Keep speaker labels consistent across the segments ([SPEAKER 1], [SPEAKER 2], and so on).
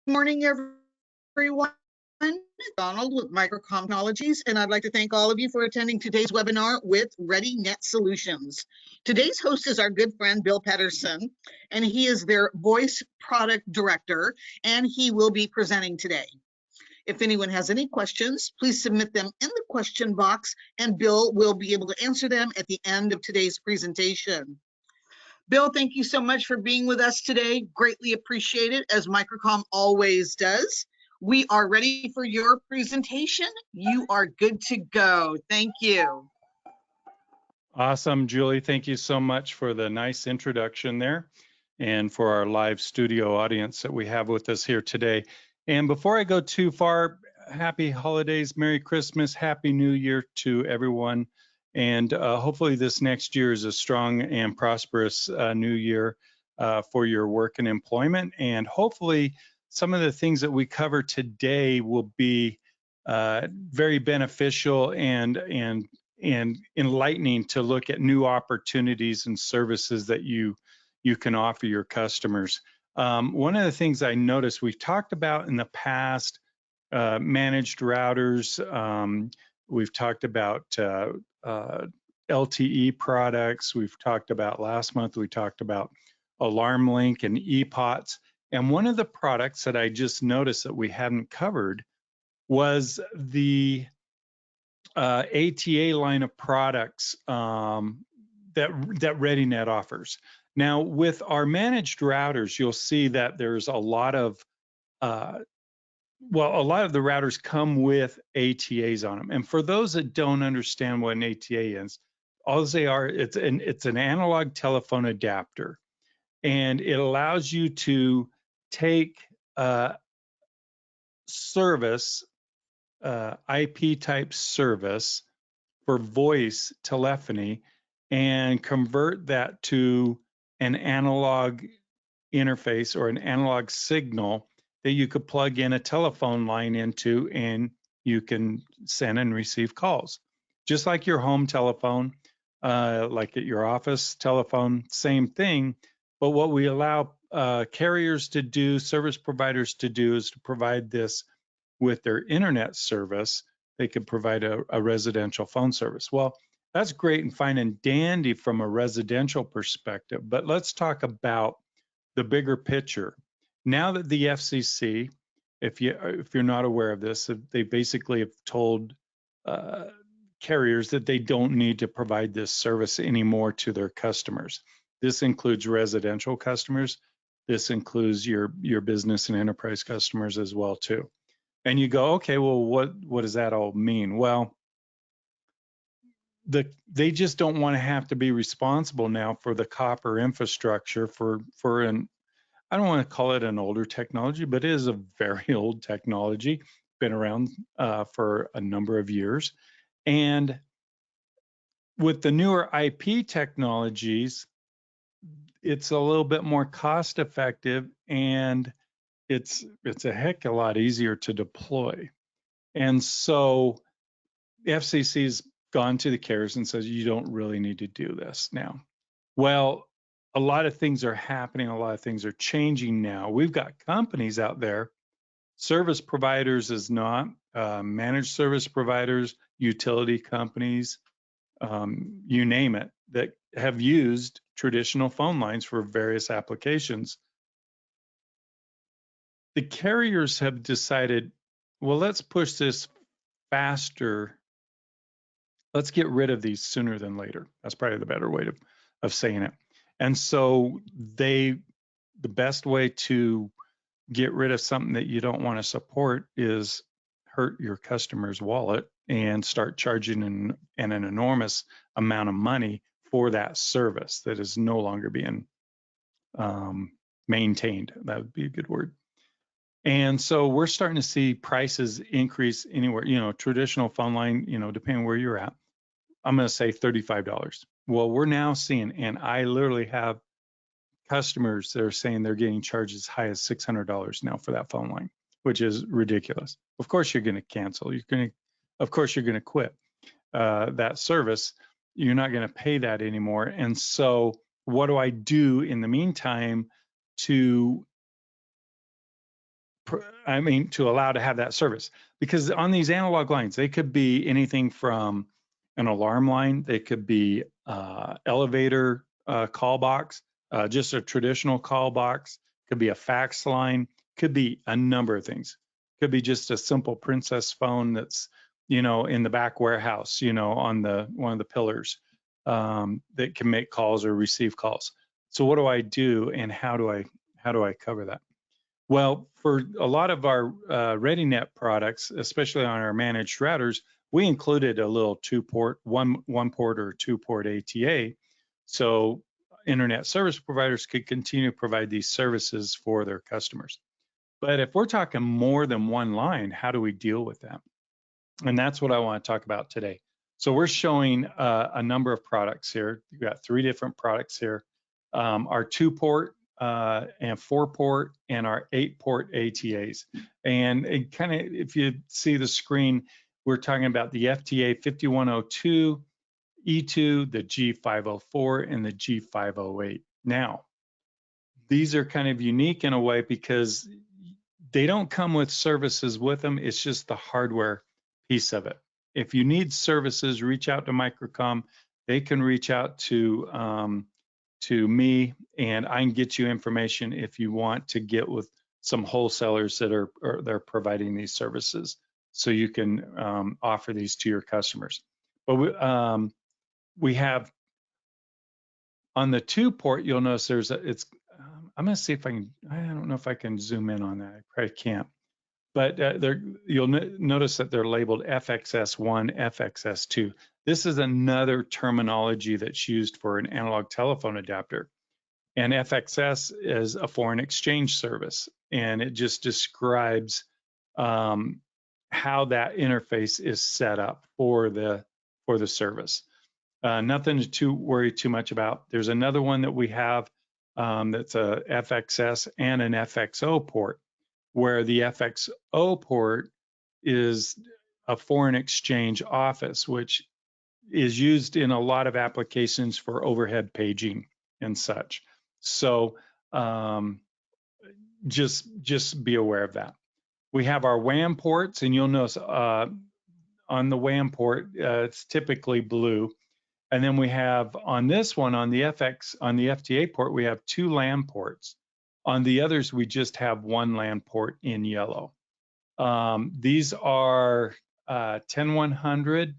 [SPEAKER 1] Morning, everyone. Donald with Microcom Technologies, and I'd like to thank all of you for attending today's webinar with ReadyNet Solutions. Today's host is our good friend, Bill Pedersen, and he is their Voice Product Director, and he will be presenting today. If anyone has any questions, please submit them in the question box, and Bill will be able to answer them at the end of today's presentation. Bill, thank you so much for being with us today. Greatly appreciate it, as Microcom always does. We are ready for your presentation. You are good to go. Thank you.
[SPEAKER 2] Awesome, Julie. Thank you so much for the nice introduction there and for our live studio audience that we have with us here today. And before I go too far, happy holidays, Merry Christmas, Happy New Year to everyone. And hopefully this next year is a strong and prosperous new year for your work and employment. And hopefully some of the things that we cover today will be very beneficial and enlightening to look at new opportunities and services that you can offer your customers. One of the things I noticed we've talked about in the past, managed routers, we've talked about LTE products, we've talked about last month, we talked about AlarmLink and ePOTS. And one of the products that I just noticed that we hadn't covered was the ATA line of products that ReadyNet offers. Now, with our managed routers, you'll see that there's a lot of the routers come with ATAs on them. And for those that don't understand what an ATA is, all they are, it's an analog telephone adapter, and it allows you to take service, IP type service for voice telephony and convert that to an analog interface or an analog signal that you could plug in a telephone line into, and you can send and receive calls. Just like your home telephone, like at your office telephone, same thing. But what we allow carriers to do, service providers to do, is to provide this with their internet service. They could provide a residential phone service. Well, that's great and fine and dandy from a residential perspective, but let's talk about the bigger picture. Now that the FCC, if you're not aware of this, they basically have told carriers that they don't need to provide this service anymore to their customers. This includes residential customers. This includes your business and enterprise customers as well too. And you go, okay, well, what does that all mean? Well, they just don't want to have to be responsible now for the copper infrastructure for an, I don't want to call it an older technology, but it is a very old technology, been around for a number of years. And with the newer IP technologies, it's a little bit more cost effective, and it's a heck of a lot easier to deploy. And so the FCC's gone to the carriers and says, you don't really need to do this now. Well, a lot of things are happening, a lot of things are changing now. We've got companies out there, service providers is not, managed service providers, utility companies, you name it, that have used traditional phone lines for various applications. The carriers have decided, well, let's push this faster. Let's get rid of these sooner than later. That's probably the better way of saying it. And so the best way to get rid of something that you don't want to support is hurt your customer's wallet and start charging an enormous amount of money for that service that is no longer being maintained. That would be a good word. And so we're starting to see prices increase anywhere, traditional phone line, depending where you're at, I'm going to say $35. Well, we're now seeing, and I literally have customers that are saying they're getting charged as high as $600 now for that phone line, which is ridiculous. Of course, you're going to cancel. Of course, you're going to quit that service. You're not going to pay that anymore. And so what do I do in the meantime to to allow to have that service. Because on these analog lines, they could be anything from an alarm line, they could be elevator call box, just a traditional call box, could be a fax line, could be a number of things. Could be just a simple Princess phone that's, in the back warehouse, on one of the pillars, that can make calls or receive calls. So what do I do, and how do I cover that? Well, for a lot of our ReadyNet products, especially on our managed routers, we included a little one port or two port ATA, so internet service providers could continue to provide these services for their customers. But if we're talking more than one line, how do we deal with that? And that's what I want to talk about today. So we're showing a number of products here. We've got 3 different products here. Our 2-port and 4-port and our 8-port ATAs. And it kind of, if you see the screen, we're talking about the FTA 5102, E2, the G504, and the G508. Now, these are kind of unique in a way because they don't come with services with them. It's just the hardware piece of it. If you need services, reach out to Microcom. They can reach out to me, and I can get you information if you want to get with some wholesalers that they're providing these services, so you can offer these to your customers. But we have on the 2-port. You'll notice I'm going to see if I don't know if I can zoom in on that. I probably can't. But you'll notice that they're labeled FXS1, FXS2. This is another terminology that's used for an analog telephone adapter. And FXS is a foreign exchange service, and it just describes how that interface is set up for the service. Nothing to worry too much about. There's another one that we have that's a FXS and an FXO port, where the FXO port is a foreign exchange office, which is used in a lot of applications for overhead paging and such. So just be aware of that. We have our WAN ports, and you'll notice on the WAN port, it's typically blue. And then we have on this one, on the FTA port, we have 2 LAN ports. On the others, we just have 1 LAN port in yellow. These are 10100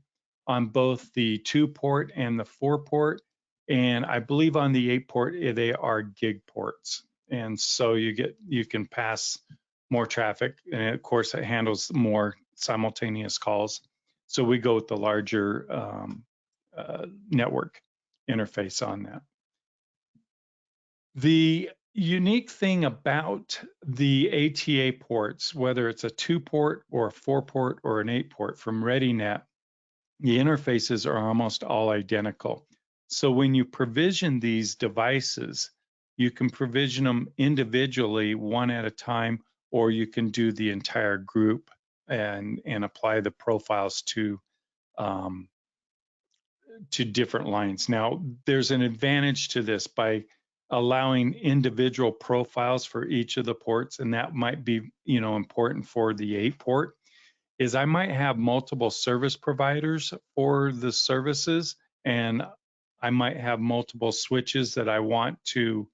[SPEAKER 2] on both the 2-port and the 4-port. And I believe on the 8-port, they are gig ports. And so you can pass more traffic. And of course, it handles more simultaneous calls. So we go with the larger network interface on that. The unique thing about the ATA ports, whether it's a 2-port or a 4-port or an 8-port from ReadyNet, the interfaces are almost all identical. So when you provision these devices, you can provision them individually, one at a time, or you can do the entire group and apply the profiles to different lines. Now, there's an advantage to this by allowing individual profiles for each of the ports, and that might be, important for the 8-port, is I might have multiple service providers for the services, and I might have multiple switches that I want to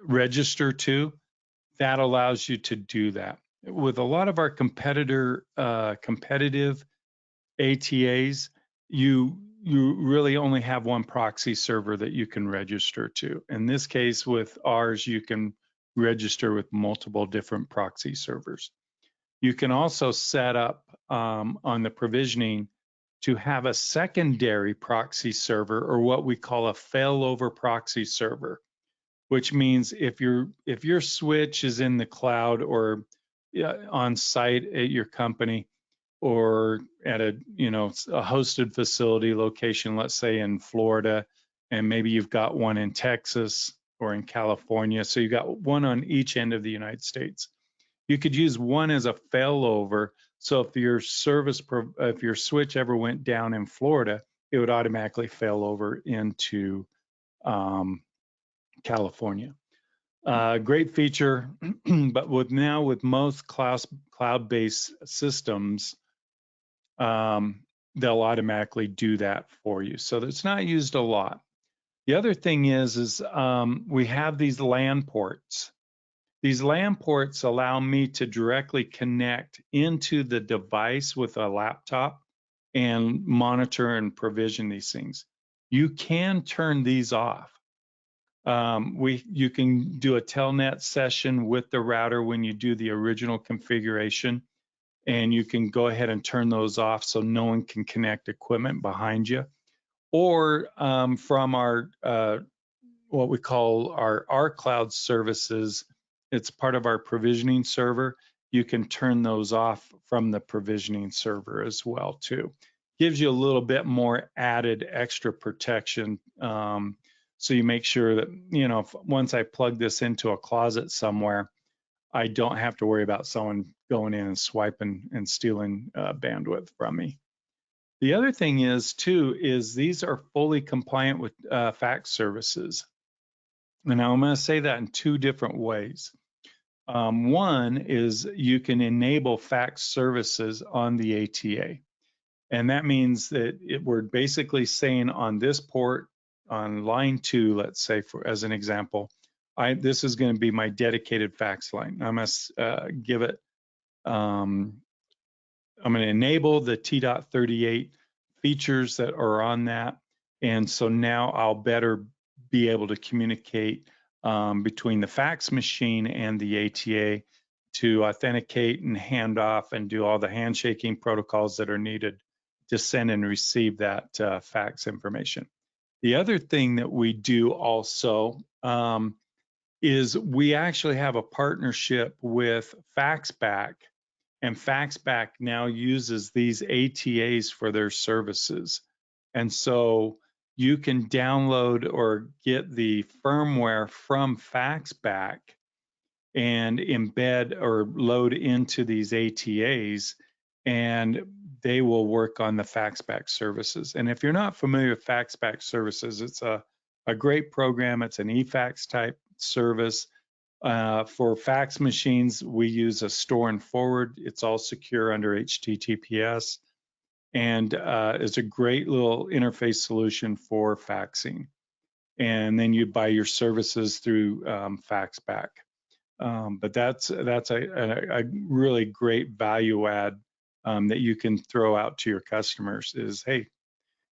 [SPEAKER 2] register to. That allows you to do that. With a lot of our competitive ATAs, you really only have one proxy server that you can register to. In this case, with ours, you can register with multiple different proxy servers. You can also set up on the provisioning to have a secondary proxy server, or what we call a failover proxy server, which means if your switch is in the cloud or on site at your company, or at a hosted facility location, let's say in Florida, and maybe you've got one in Texas or in California, so you've got one on each end of the United States. You could use one as a failover. So if your switch ever went down in Florida, it would automatically fail over into California. Great feature, but with most cloud-based systems, they'll automatically do that for you. So it's not used a lot. The other thing is we have these LAN ports. These LAN ports allow me to directly connect into the device with a laptop and monitor and provision these things. You can turn these off. You can do a telnet session with the router when you do the original configuration, and you can go ahead and turn those off so no one can connect equipment behind you. Or from our what we call our cloud services, it's part of our provisioning server. You can turn those off from the provisioning server as well too. Gives you a little bit more added extra protection. So you make sure that, once I plug this into a closet somewhere, I don't have to worry about someone going in and swiping and stealing bandwidth from me. The other thing is these are fully compliant with fax services. And now I'm going to say that in two different ways. One is you can enable fax services on the ATA. And that means that we're basically saying on this port, on line 2, let's say, as an example, this is going to be my dedicated fax line. I must give it, I'm going to enable the T.38 features that are on that. And so now I'll better be able to communicate between the fax machine and the ATA to authenticate and hand off and do all the handshaking protocols that are needed to send and receive that fax information. The other thing that we do also is we actually have a partnership with FaxBack, and FaxBack now uses these ATAs for their services. And so you can download or get the firmware from FaxBack and embed or load into these ATAs, and they will work on the FaxBack services. And if you're not familiar with FaxBack services, it's a great program. It's an eFax type service. For fax machines, we use a store and forward. It's all secure under HTTPS, and it's a great little interface solution for faxing. And then you buy your services through FaxBack. But that's a really great value add that you can throw out to your customers is, hey,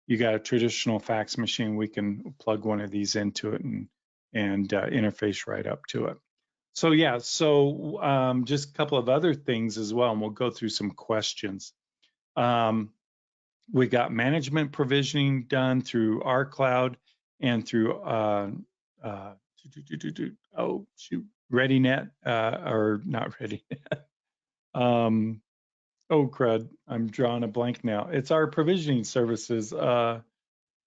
[SPEAKER 2] you got a traditional fax machine, we can plug one of these into it and interface right up to it. So yeah, just a couple of other things as well, and we'll go through some questions. We got management provisioning done through our cloud and through ReadyNet, or not ReadyNet. Oh crud, I'm drawing a blank now. It's our provisioning services. Oh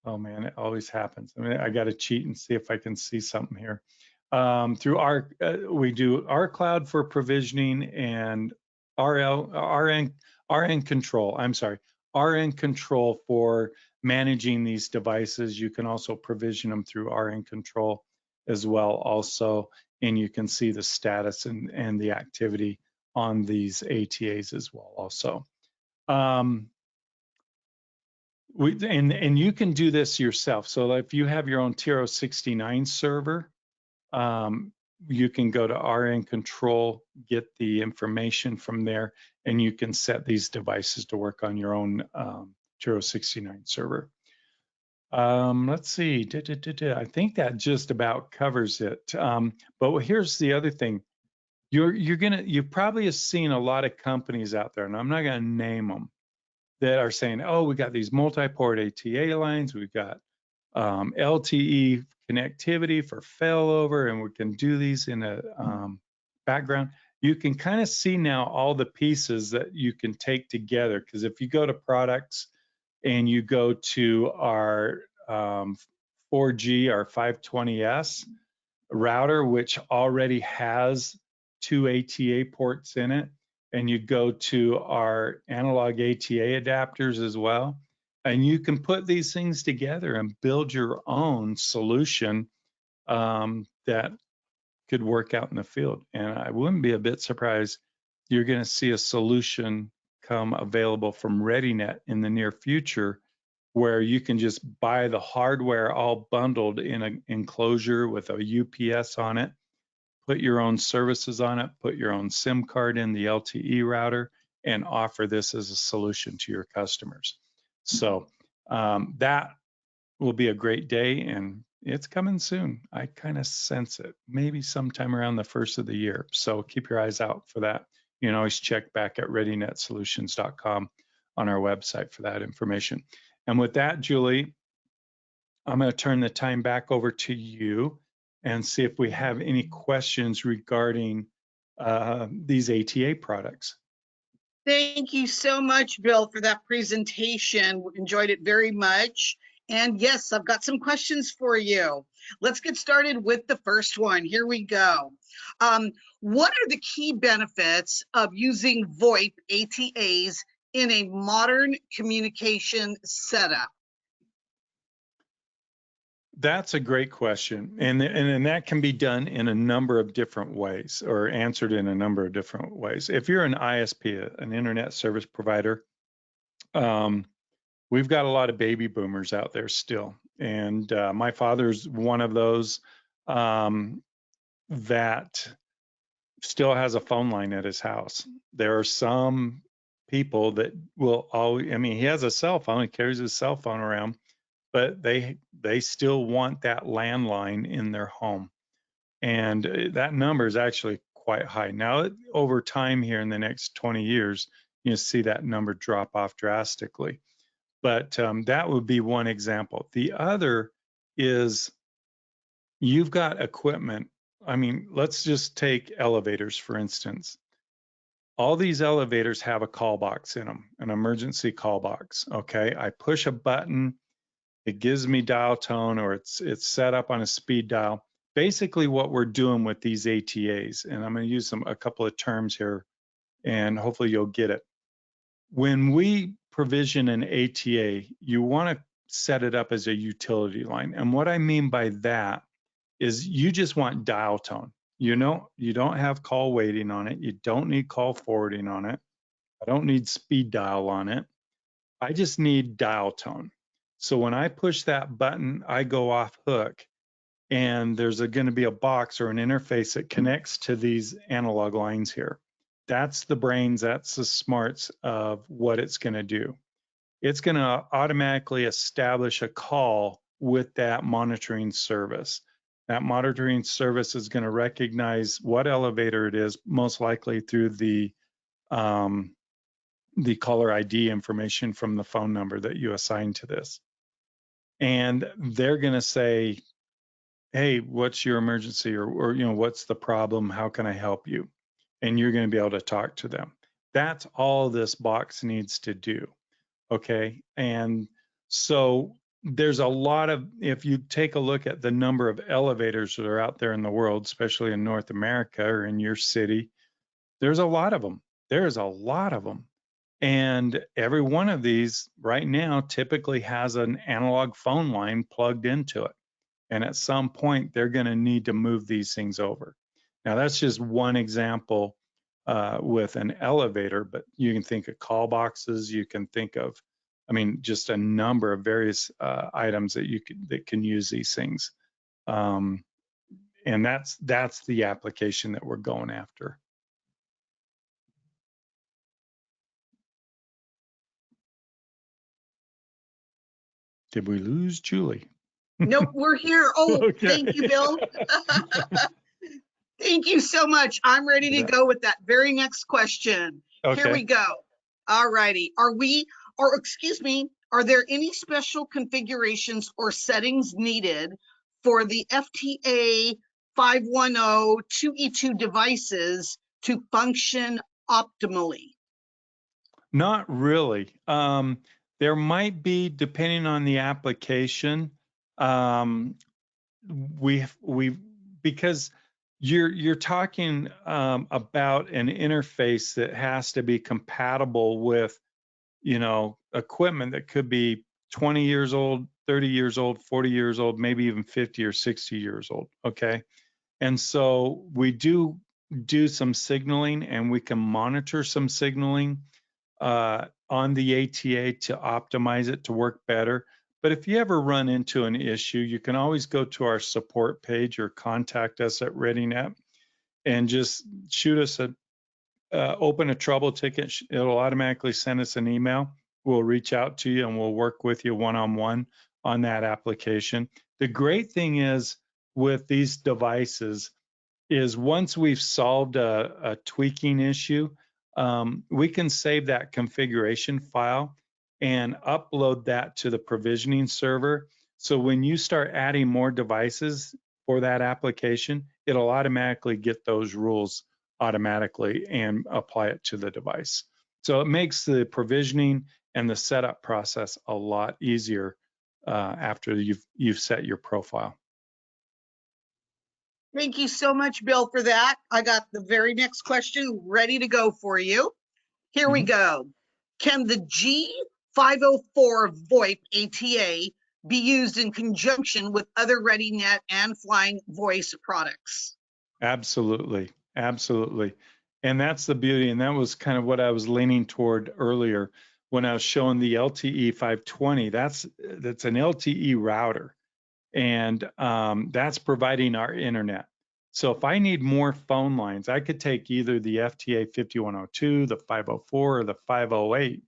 [SPEAKER 2] man, it always happens. I mean, I got to cheat and see if I can see something here. Through we do our cloud for provisioning and RN control. I'm sorry, RN control for managing these devices. You can also provision them through RN control as well also, and you can see the status and the activity on these ATAs as well also. And you can do this yourself. So if you have your own TR69 server, you can go to RN control, get the information from there, and you can set these devices to work on your own TR69 server. Let's see, I think that just about covers it. But here's the other thing. You probably have seen a lot of companies out there, and I'm not gonna name them, that are saying, oh, we got these multi-port ATA lines, we've got LTE connectivity for failover, and we can do these in a background. You can kind of see now all the pieces that you can take together, because if you go to products and you go to our 4G, our 520S router, which already has 2 ATA ports in it, and you go to our analog ATA adapters as well, and you can put these things together and build your own solution that could work out in the field. And I wouldn't be a bit surprised you're going to see a solution come available from ReadyNet in the near future where you can just buy the hardware all bundled in an enclosure with a UPS on it, put your own services on it, put your own SIM card in the LTE router, and offer this as a solution to your customers. So that will be a great day, and it's coming soon. I kind of sense it, maybe sometime around the first of the year. So keep your eyes out for that. You can always check back at readynetsolutions.com on our website for that information. And with that, Julie, I'm going to turn the time back over to you and see if we have any questions regarding these ATA products.
[SPEAKER 1] Thank you so much, Bill, for that presentation. Enjoyed it very much. And yes, I've got some questions for you. Let's get started with the first one. Here we go. What are the key benefits of using VoIP ATAs in a modern communication setup?
[SPEAKER 2] That's a great question. And that can be done in a number of different ways or answered in a number of different ways. If you're an ISP, an internet service provider, we've got a lot of baby boomers out there still. And my father's one of those that still has a phone line at his house. There are some people that will always, I mean, he has a cell phone, he carries his cell phone around, but they still want that landline in their home. And that number is actually quite high. Now, over time here in the next 20 years, you'll see that number drop off drastically. But that would be one example. The other is you've got equipment. I mean, let's just take elevators, for instance. All these elevators have a call box in them, an emergency call box. Okay, I push a button, it gives me dial tone, or it's set up on a speed dial. Basically, what we're doing with these ATAs, and I'm going to use a couple of terms here, and hopefully you'll get it. When we provision an ATA, you want to set it up as a utility line. And what I mean by that is you just want dial tone. You know, you don't have call waiting on it. You don't need call forwarding on it. I don't need speed dial on it. I just need dial tone. So when I push that button, I go off hook, and there's going to be a box or an interface that connects to these analog lines here. That's the brains, that's the smarts of what it's going to do. It's going to automatically establish a call with that monitoring service. That monitoring service is going to recognize what elevator it is, most likely through the caller ID information from the phone number that you assign to this. And they're going to say, hey, what's your emergency, or you know, what's the problem? How can I help you? And you're going to be able to talk to them. That's all this box needs to do. Okay. And so there's a lot of, if you take a look at the number of elevators that are out there in the world, especially in North America or in your city, there's a lot of them. There's a lot of them. And every one of these right now typically has an analog phone line plugged into it. And at some point, they're going to need to move these things over. Now, that's just one example with an elevator, but you can think of call boxes. You can think of, I mean, just a number of various items that can use these things. And that's the application that we're going after. Did we lose Julie?
[SPEAKER 1] Nope, we're here. Oh,
[SPEAKER 2] Okay.
[SPEAKER 1] Thank you, Bill. Thank you so much. I'm ready to go with that very next question.
[SPEAKER 2] Okay.
[SPEAKER 1] Here we go. All righty. Are there any special configurations or settings needed for the FTA 510 2E2 devices to function optimally?
[SPEAKER 2] Not really. There might be, depending on the application. Because you're talking about an interface that has to be compatible with, you know, equipment that could be 20 years old, 30 years old, 40 years old, maybe even 50 or 60 years old. Okay. And so we do some signaling, and we can monitor some signaling on the ATA to optimize it to work better. But if you ever run into an issue, you can always go to our support page or contact us at ReadyNet and just shoot us open a trouble ticket. It'll automatically send us an email. We'll reach out to you and we'll work with you one-on-one on that application. The great thing is with these devices is once we've solved a tweaking issue, we can save that configuration file and upload that to the provisioning server. So when you start adding more devices for that application, it'll automatically get those rules automatically and apply it to the device. So it makes the provisioning and the setup process a lot easier after you've set your profile.
[SPEAKER 1] Thank you so much, Bill, for that. I got the very next question ready to go for you. Here we go. Can the G504 VoIP ATA be used in conjunction with other ReadyNet and Flying Voice products?
[SPEAKER 2] Absolutely. Absolutely. And that's the beauty. And that was kind of what I was leaning toward earlier when I was showing the LTE 520. That's an LTE router, and that's providing our internet. So if I need more phone lines, I could take either the FTA 5102, the 504, or the 508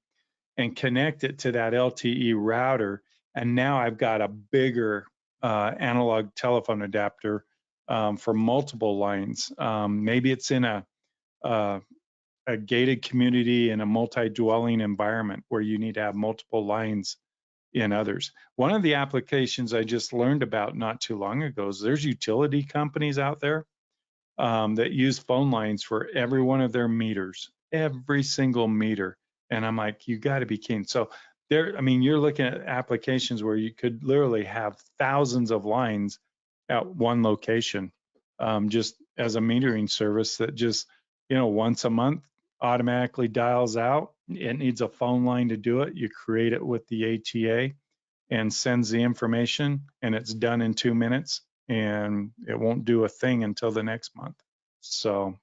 [SPEAKER 2] and connect it to that LTE router. And now I've got a bigger analog telephone adapter for multiple lines. Maybe it's in a gated community in a multi-dwelling environment where you need to have multiple lines in others. One of the applications I just learned about not too long ago is there's utility companies out there that use phone lines for every one of their meters, every single meter. And I'm like, you got to be keen. So there, I mean, you're looking at applications where you could literally have thousands of lines at one location, just as a metering service that just, once a month automatically dials out. It needs a phone line to do it. You create it with the ATA and sends the information, and it's done in 2 minutes, and it won't do a thing until the next month. So,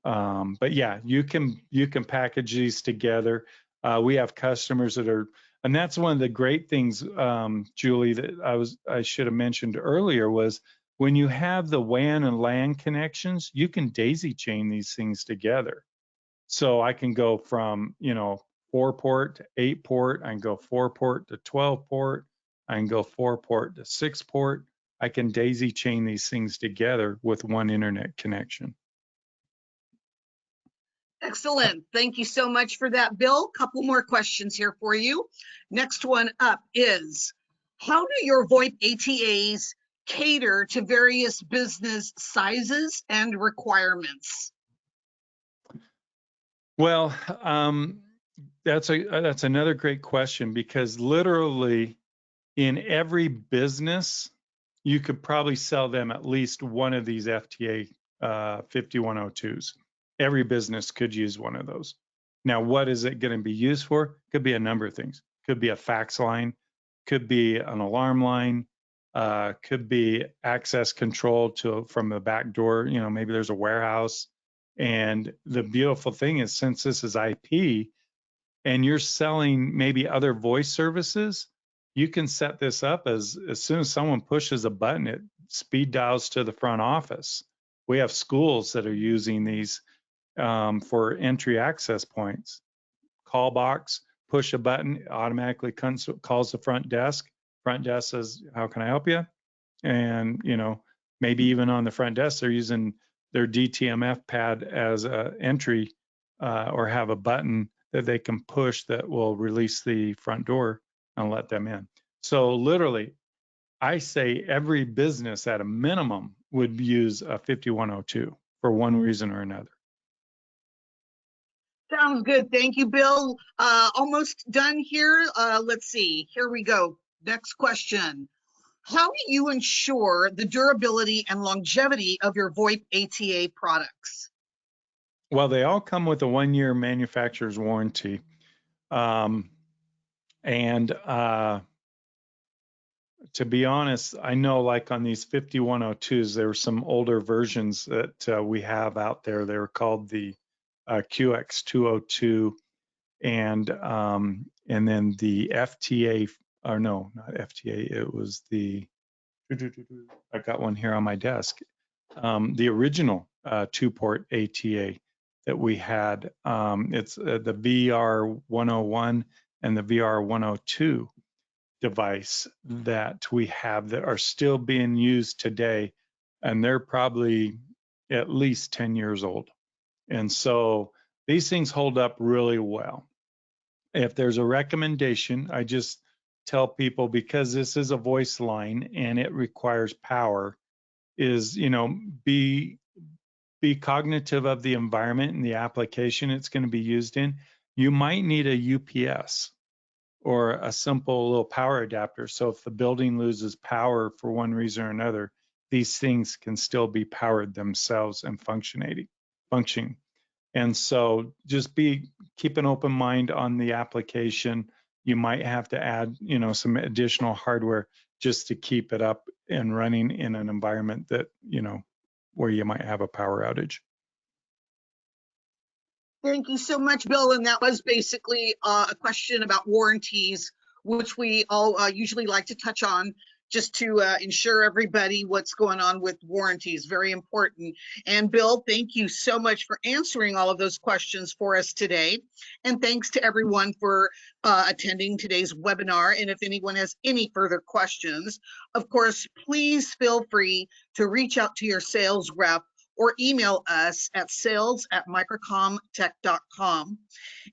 [SPEAKER 2] but yeah, you can package these together. We have customers that are, and that's one of the great things, Julie, that I should have mentioned earlier was when you have the WAN and LAN connections, you can daisy chain these things together. So I can go from, 4-port to 8-port. I can go 4-port to 12-port. I can go 4-port to 6-port. I can daisy chain these things together with one internet connection.
[SPEAKER 1] Excellent. Thank you so much for that, Bill. Couple more questions here for you. Next one up is, how do your VoIP ATAs cater to various business sizes and requirements?
[SPEAKER 2] Well, that's another great question, because literally in every business, you could probably sell them at least one of these FTA 5102s. Every business could use one of those. Now, what is it going to be used for? Could be a number of things. Could be a fax line, could be an alarm line, could be access control from the back door. Maybe there's a warehouse. And the beautiful thing is, since this is IP and you're selling maybe other voice services, you can set this up as soon as someone pushes a button, it speed dials to the front office. We have schools that are using these for entry access points. Call box, push a button, automatically calls the front desk. Front desk says, how can I help you? And, maybe even on the front desk, they're using their DTMF pad as an entry or have a button that they can push that will release the front door and let them in. So literally, I say every business at a minimum would use a 5102 for one reason or another.
[SPEAKER 1] Sounds good. Thank you, Bill. Almost done here. Let's see. Here we go. Next question. How do you ensure the durability and longevity of your VoIP ATA products?
[SPEAKER 2] Well, they all come with a 1-year manufacturer's warranty. to be honest, I know like on these 5102s, there were some older versions that we have out there. They were called the QX202 and then the FTA, or no, not FTA, it was the, I got one here on my desk, the original two-port ATA that we had. It's the VR101 and the VR102 device that we have that are still being used today, and they're probably at least 10 years old. And so these things hold up really well. If there's a recommendation, I just tell people, because this is a voice line and it requires power, is, be cognitive of the environment and the application it's going to be used in. You might need a UPS or a simple little power adapter. So if the building loses power for one reason or another, these things can still be powered themselves and functioning. And so just keep an open mind on the application. You might have to add, some additional hardware just to keep it up and running in an environment that, where you might have a power outage.
[SPEAKER 1] Thank you so much, Bill. And that was basically a question about warranties, which we all usually like to touch on, just to ensure everybody what's going on with warranties. Very important. And Bill, thank you so much for answering all of those questions for us today. And thanks to everyone for attending today's webinar. And if anyone has any further questions, of course, please feel free to reach out to your sales rep or email us at sales@microcomtech.com.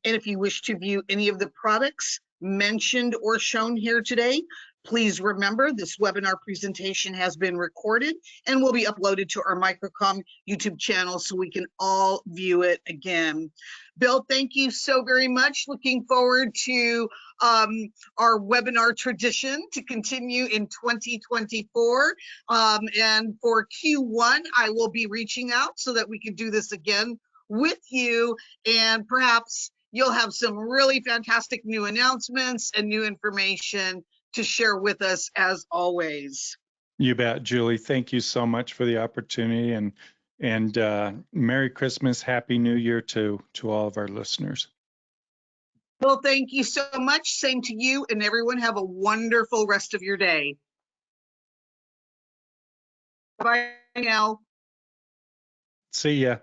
[SPEAKER 1] And if you wish to view any of the products mentioned or shown here today, please remember this webinar presentation has been recorded and will be uploaded to our Microcom YouTube channel so we can all view it again. Bill, thank you so very much. Looking forward to our webinar tradition to continue in 2024. And for Q1, I will be reaching out so that we can do this again with you, and perhaps you'll have some really fantastic new announcements and new information to share with us as always.
[SPEAKER 2] You bet, Julie. Thank you so much for the opportunity, and Merry Christmas, Happy New Year to all of our listeners.
[SPEAKER 1] Well, thank you so much. Same to you, and everyone have a wonderful rest of your day. Bye now.
[SPEAKER 2] See ya.